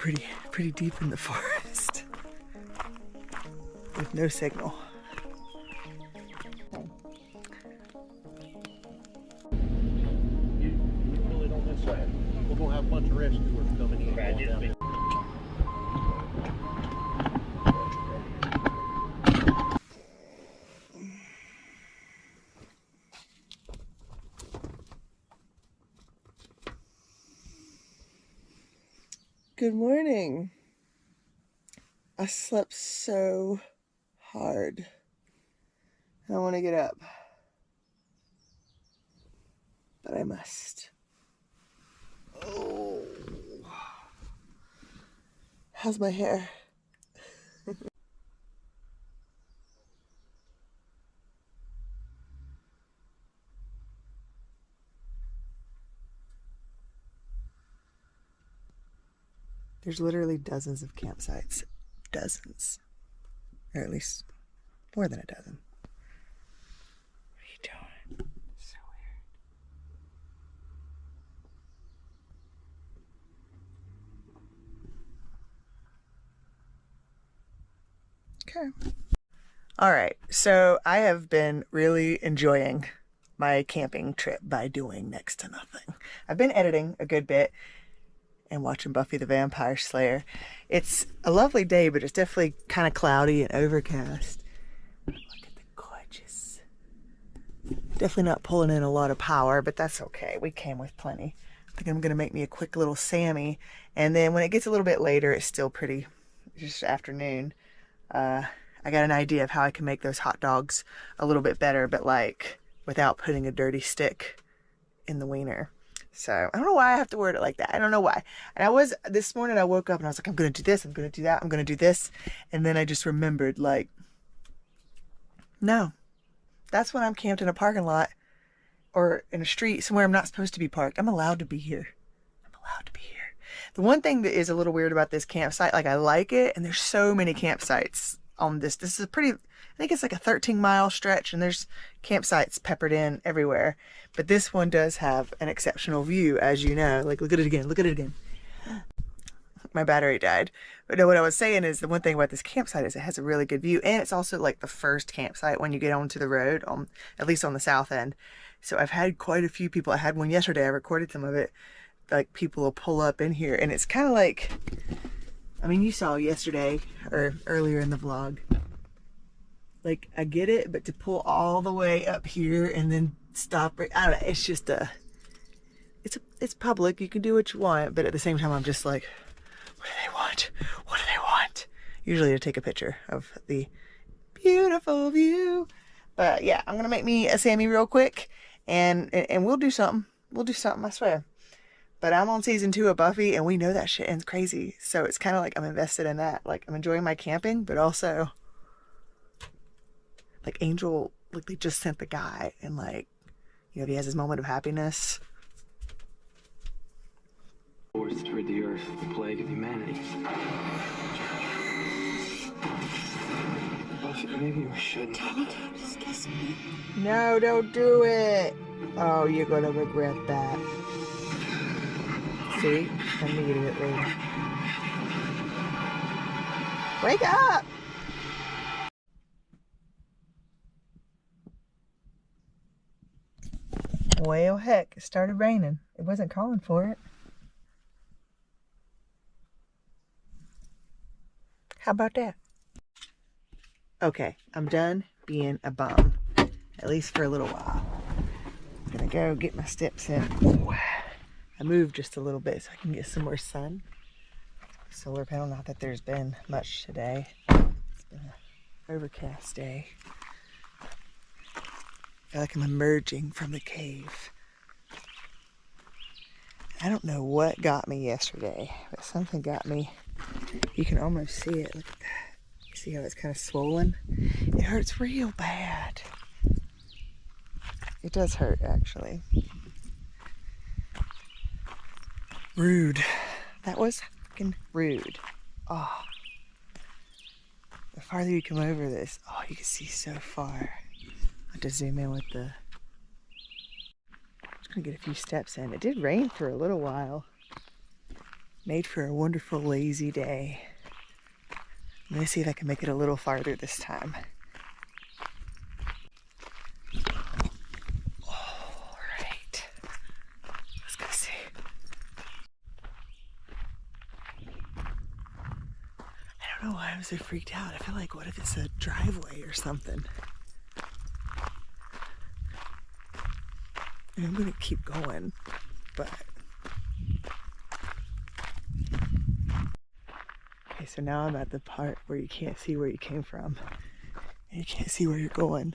Getting pretty deep in the forest with no signal. You really don't miss that. We're gonna have a bunch of rescuers coming in. Going down there. Good morning. I slept so hard. I want to get up, but I must. Oh, how's my hair? There's literally dozens of campsites. Dozens. Or at least more than a dozen. What are you doing? So weird. Okay. All right. So I have been really enjoying my camping trip by doing next to nothing. I've been editing a good bit and watching Buffy the Vampire Slayer. It's a lovely day, but it's definitely kind of cloudy and overcast. Look at the gorgeous. Definitely not pulling in a lot of power, but that's okay. We came with plenty. I think I'm gonna make me a quick little Sammy, and then when it gets a little bit later, it's still pretty, just afternoon. I got an idea of how I can make those hot dogs a little bit better, but like without putting a dirty stick in the wiener. So I don't know why I have to word it like that. I don't know why. And this morning I woke up and I was like, I'm going to do this, I'm going to do that, I'm going to do this. And then I just remembered, like, no, that's when I'm camped in a parking lot or in a street somewhere I'm not supposed to be parked. I'm allowed to be here. I'm allowed to be here. The one thing that is a little weird about this campsite, like I like it, and there's so many campsites on this. This is I think it's like a 13-mile stretch, and there's campsites peppered in everywhere. But this one does have an exceptional view, as you know. Like, look at it again. Look at it again. My battery died. But no, what I was saying is the one thing about this campsite is it has a really good view, and it's also like the first campsite when you get onto the road, at least on the south end. So I've had quite a few people. I had one yesterday. I recorded some of it. Like, people will pull up in here, and it's kind of like, I mean, you saw yesterday or earlier in the vlog. Like, I get it, but to pull all the way up here and then stop, I don't know, it's just it's public, you can do what you want, but at the same time I'm just like, what do they want? What do they want? Usually to take a picture of the beautiful view. But yeah, I'm gonna make me a Sammy real quick, and we'll do something. We'll do something, I swear. But I'm on season 2 of Buffy, and we know that shit ends crazy, so it's kind of like I'm invested in that. Like, I'm enjoying my camping, but also like Angel, like they just sent the guy, and like, you know, he has his moment of happiness. Force to rid the earth of the plague of humanity. Buffy, maybe we shouldn't. Just kiss me. No, don't do it. Oh, you're gonna regret that. See? Immediately. Wake up! Well, heck, it started raining. It wasn't calling for it. How about that? Okay, I'm done being a bum. At least for a little while. I'm gonna go get my steps in. Ooh. I moved just a little bit so I can get some more sun. Solar panel, not that there's been much today. It's been an overcast day. I feel like I'm emerging from the cave. I don't know what got me yesterday, but something got me. You can almost see it. Look at that. You see how it's kind of swollen? It hurts real bad. It does hurt, actually. Rude. That was fucking rude. Oh. The farther you come over this, oh, you can see so far. I have to zoom in with the... I'm just gonna get a few steps in. It did rain for a little while. Made for a wonderful lazy day. I'm gonna see if I can make it a little farther this time. All right. Let's go see. I don't know why I'm so freaked out. I feel like, what if it's a driveway or something? And I'm gonna keep going, but... Okay, so now I'm at the part where you can't see where you came from. And you can't see where you're going.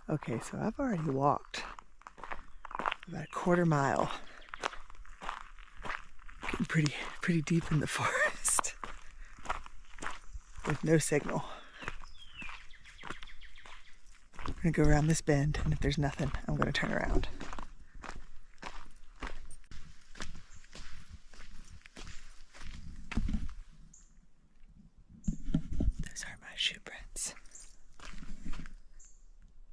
Okay, so I've already walked about a quarter mile. Getting pretty deep in the forest with no signal. I'm gonna go around this bend, and if there's nothing, I'm gonna turn around. Those are my shoe prints.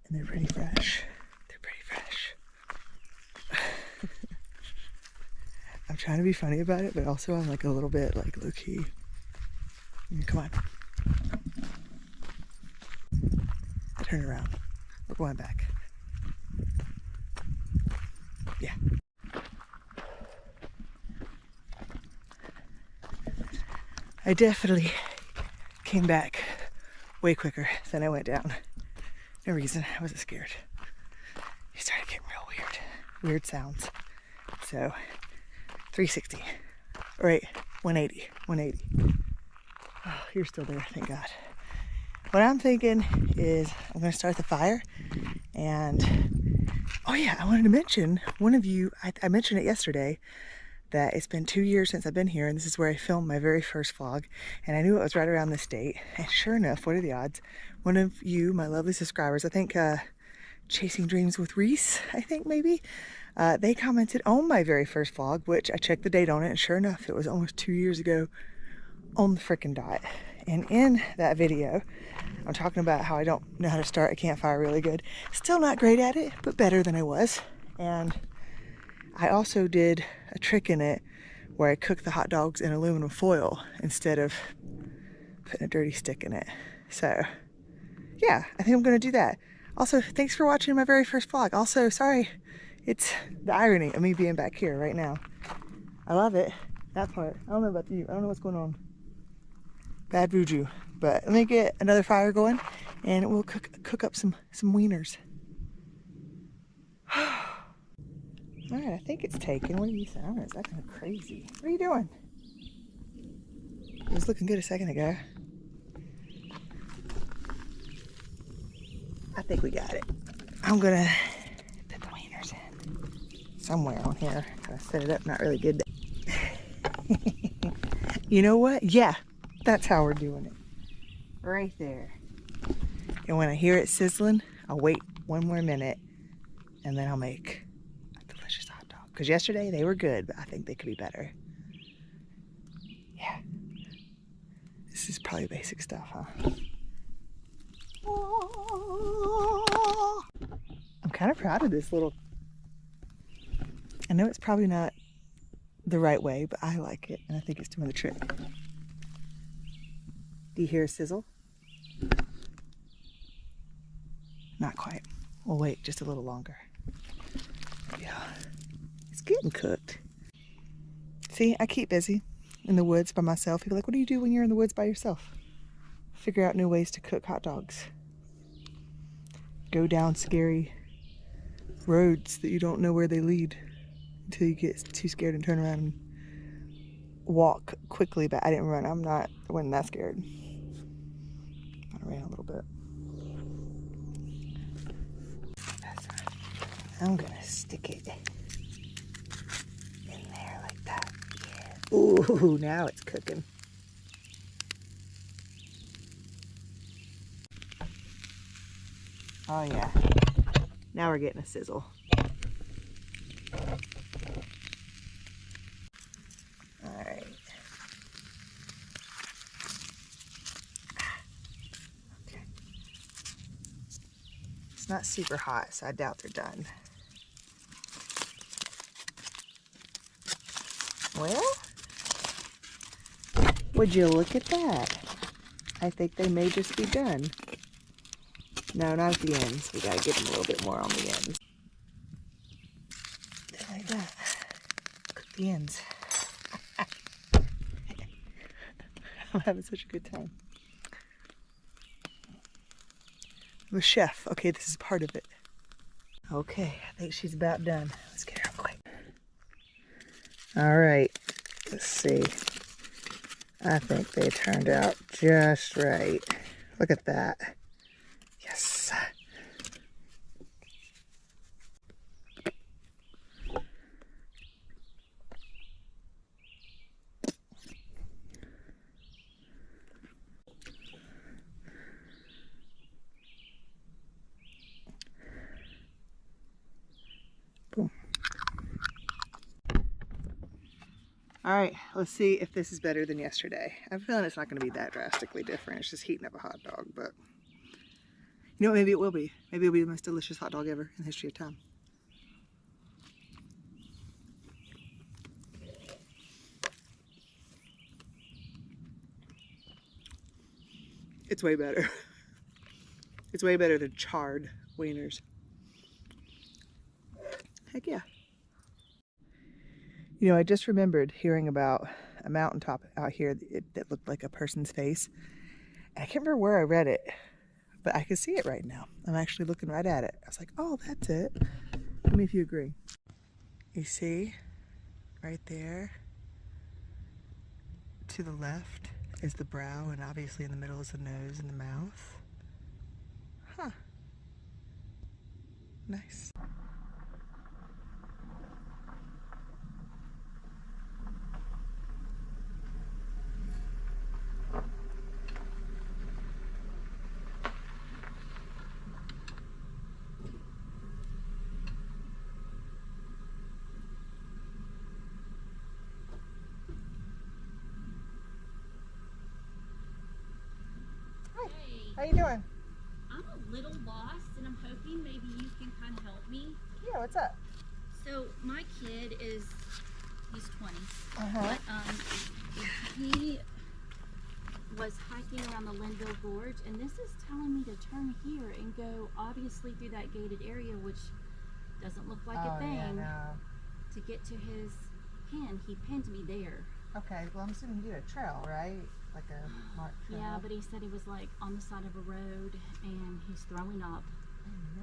And they're pretty fresh. They're pretty fresh. I'm trying to be funny about it, but also I'm like a little bit like low key. Come on. Turn around. We're going back. Yeah. I definitely came back way quicker than I went down. No reason. I wasn't scared. It started getting real weird. Weird sounds. So, 360. All right, 180. 180. Oh, you're still there, thank God. What I'm thinking is I'm going to start the fire. And, oh yeah, I wanted to mention, one of you, I mentioned it yesterday, that it's been 2 years since I've been here, and this is where I filmed my very first vlog, and I knew it was right around this date, and sure enough, what are the odds? One of you, my lovely subscribers, I think Chasing Dreams with Reese, I think maybe, they commented on my very first vlog, which I checked the date on it, and sure enough, it was almost 2 years ago on the frickin' dot. And in that video, I'm talking about how I don't know how to start a campfire really good. Still not great at it, but better than I was. And I also did a trick in it where I cooked the hot dogs in aluminum foil instead of putting a dirty stick in it. So yeah, I think I'm gonna do that. Also, thanks for watching my very first vlog. Also, sorry, it's the irony of me being back here right now. I love it, that part. I don't know about you, I don't know what's going on. Bad voodoo. But let me get another fire going and we'll cook up some wieners. Alright, I think it's taken. What are you sounding? Is that kind of crazy? What are you doing? It was looking good a second ago. I think we got it. I'm gonna put the wieners in somewhere on here. Gotta set it up, not really good. You know what? Yeah, that's how we're doing it. Right there. And when I hear it sizzling, I'll wait one more minute and then I'll make a delicious hot dog. Because yesterday they were good, but I think they could be better. Yeah. This is probably basic stuff, huh? I'm kind of proud of this little... I know it's probably not the right way, but I like it and I think it's doing the trick. Do you hear a sizzle? Not quite. We'll wait just a little longer. Yeah, it's getting cooked. See, I keep busy in the woods by myself. People are like, what do you do when you're in the woods by yourself? Figure out new ways to cook hot dogs. Go down scary roads that you don't know where they lead until you get too scared and turn around and walk quickly back. I didn't run. I wasn't that scared. I ran a little bit. I'm gonna stick it in there like that. Yeah. Ooh, now it's cooking. Oh yeah. Now we're getting a sizzle. Alright. Okay. It's not super hot, so I doubt they're done. Well, would you look at that? I think they may just be done. No, not at the ends. We gotta give them a little bit more on the ends. Like that. Cook the ends. I'm having such a good time. I'm a chef. Okay, this is part of it. Okay, I think she's about done. Let's get her up quick. All right, let's see. I think they turned out just right. Look at that. Yes. Boom. All right, let's see if this is better than yesterday. I'm feeling it's not going to be that drastically different. It's just heating up a hot dog, but you know what? Maybe it will be. Maybe it'll be the most delicious hot dog ever in the history of time. It's way better. It's way better than charred wieners. Heck yeah. You know, I just remembered hearing about a mountaintop out here that looked like a person's face. And I can't remember where I read it, but I can see it right now. I'm actually looking right at it. I was like, oh, that's it. Tell me if you agree. You see, right there, to the left is the brow, and obviously in the middle is the nose and the mouth. Huh. Nice. How you doing? I'm a little lost, and I'm hoping maybe you can kind of help me. Yeah, what's up? So my kid he's 20, Uh-huh. but he was hiking around the Linville Gorge, and this is telling me to turn here and go obviously through that gated area, which doesn't look like a thing, Yeah, no. to get to his pen. He pinned me there. Okay, well I'm assuming you did a trail, right? Like a marked trail. Yeah, but he said he was like on the side of a road and he's throwing up,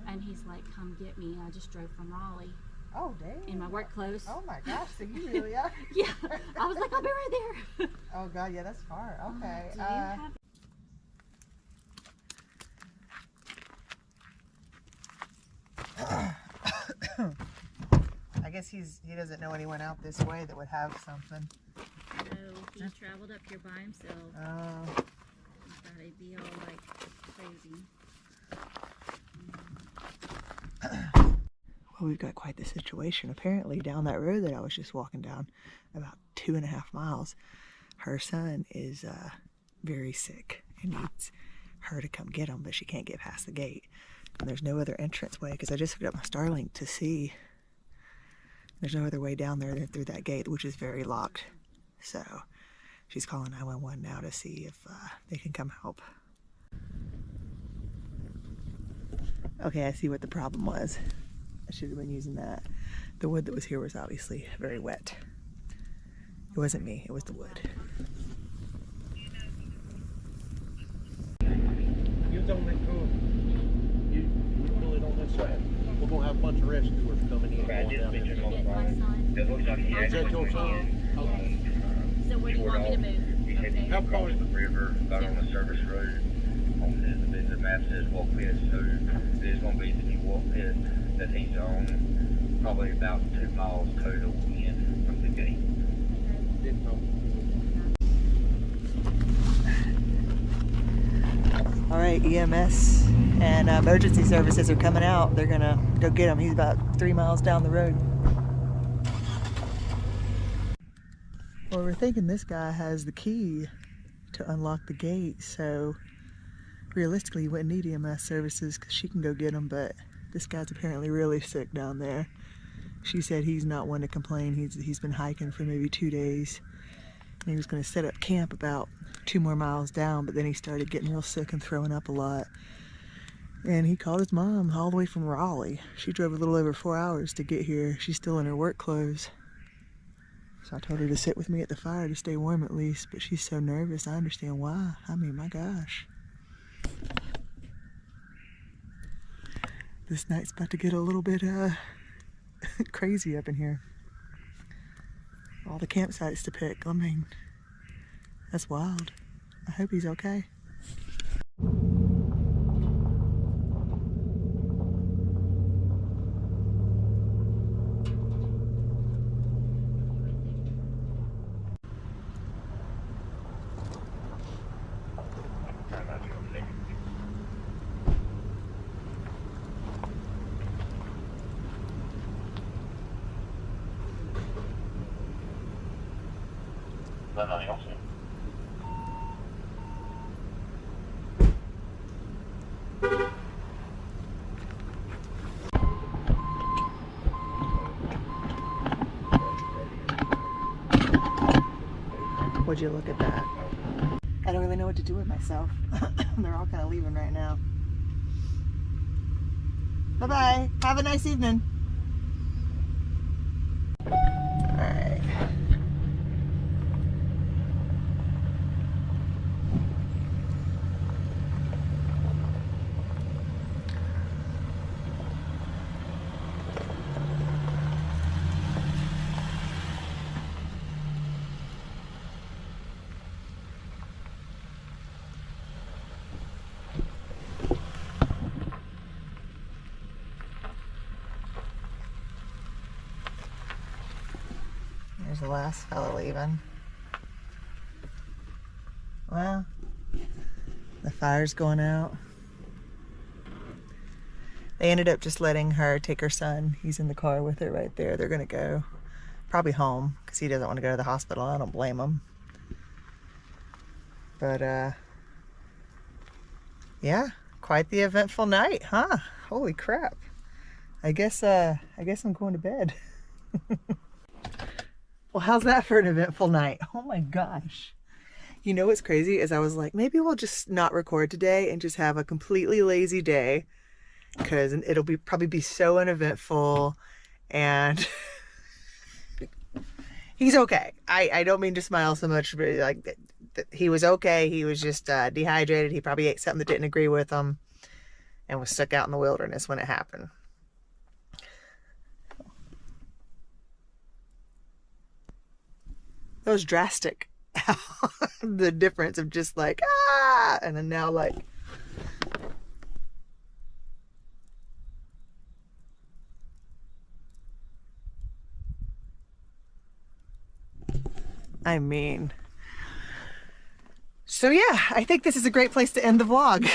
and he's like, come get me. I just drove from Raleigh Oh, dang. in my work clothes. Oh my gosh, so you really are? Yeah, I was like, I'll be right there. Oh god, yeah, that's far. Okay. Do you have I guess he doesn't know anyone out this way that would have something. No, he traveled up here by himself. Oh. He thought it'd be all like crazy. Well, we've got quite the situation. Apparently, down that road that I was just walking down, about 2.5 miles, her son is very sick and needs her to come get him, but she can't get past the gate. And there's no other entrance way because I just hooked up my Starlink to see. There's no other way down there than through that gate, which is very locked. So she's calling 911 now to see if they can come help. Okay, I see what the problem was. I should have been using that. The wood that was here was obviously very wet. It wasn't me, it was the wood. You don't let go. You pull it on this side. We're gonna have a bunch of rescuers coming in. Get my son. Is that your son? So where do you want me to move? Okay. How far is the river, about on the service road. On the map says walk pit, so it is going to be the new walk pit that he's on, probably about 2 miles total in from the gate. Didn't know. All right, EMS and emergency services are coming out. They're gonna go get him. He's about 3 miles down the road. Well, we're thinking this guy has the key to unlock the gate, so realistically you wouldn't need EMS services because she can go get them, but this guy's apparently really sick down there. She said he's not one to complain. He's been hiking for maybe 2 days. And he was going to set up camp about 2 more miles down, but then he started getting real sick and throwing up a lot. And he called his mom all the way from Raleigh. She drove a little over 4 hours to get here. She's still in her work clothes. So I told her to sit with me at the fire to stay warm at least, but she's so nervous. I understand why. I mean, my gosh. This night's about to get a little bit crazy up in here. All the campsites to pick. I mean, that's wild. I hope he's okay. Nothing else. Would you look at that? I don't really know what to do with myself. They're all kind of leaving right now. Bye-bye. Have a nice evening. Alright. There's the last fella leaving. Well, the fire's going out. They ended up just letting her take her son. He's in the car with her right there. They're gonna go probably home because he doesn't want to go to the hospital. I don't blame him. But yeah, quite the eventful night, huh? Holy crap. I guess I'm going to bed. Well, how's that for an eventful night? Oh my gosh. You know what's crazy is I was like, maybe we'll just not record today and just have a completely lazy day because it'll probably be so uneventful. And he's okay. I don't mean to smile so much, but like he was okay. He was just dehydrated. He probably ate something that didn't agree with him and was stuck out in the wilderness when it happened. That was drastic. The difference of just like, ah, and then now like, I mean, so yeah, I think this is a great place to end the vlog.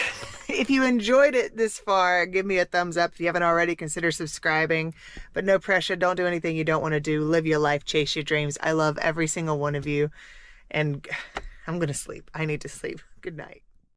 If you enjoyed it this far, give me a thumbs up. If you haven't already, consider subscribing. But no pressure. Don't do anything you don't want to do. Live your life. Chase your dreams. I love every single one of you. And I'm going to sleep. I need to sleep. Good night.